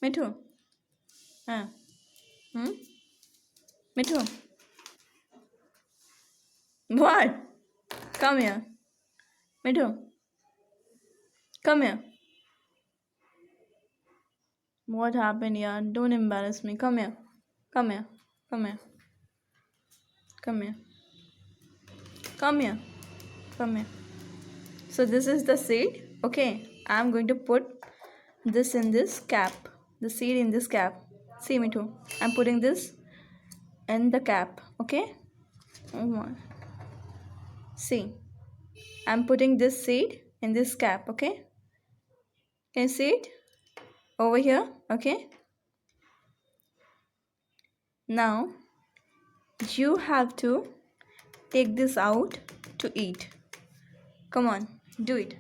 Mithu. Hmm? Mithu. What? Come here. Mithu. Come here. What happened here? Don't embarrass me. Come here. Come here. Come here. Come here. Come here. Come here. So this is the seed. Okay. I'm going to put this in this cap. The seed in this cap. See me too. I'm putting this in the cap. Okay. Oh my. See. I'm putting this seed in this cap. Okay. Can you see it? Over here. Okay. Now you have to take this out to eat. Come on. Do it.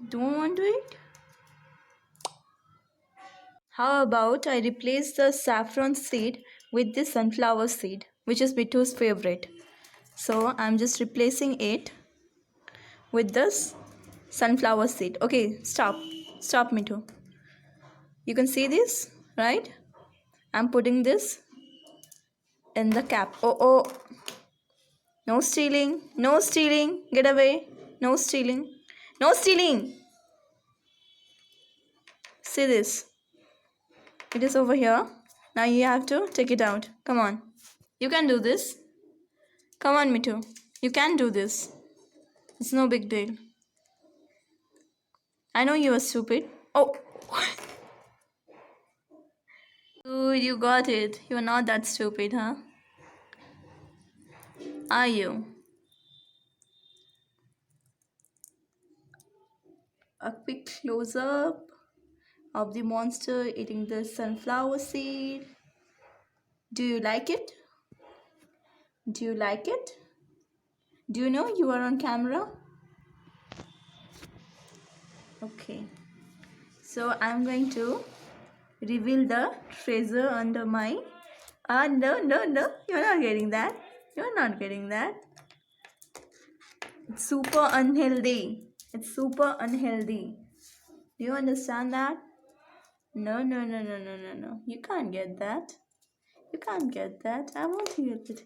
Don't want to eat? How about I replace the saffron seed with the sunflower seed, which is Bittu's favorite. So I'm just replacing it with this sunflower seed. Okay, stop. Stop, Mittu. You can see this, right? I'm putting this in the cap. Oh, oh. No stealing. No stealing. Get away. No stealing. No stealing. See this. It is over here. Now you have to take it out. Come on. You can do this. Come on, Mittu. You can do this. It's no big deal. I know you are stupid. Oh. Dude, you got it. You are not that stupid, huh? Are you? A quick close-up of the monster eating the sunflower seed. Do you like it? Do you like it? Do you know you are on camera? Okay. So I'm going to reveal the treasure under my... no. You're not getting that. You're not getting that. It's super unhealthy. It's super unhealthy. Do you understand that? No. You can't get that. You can't get that. I want to get it.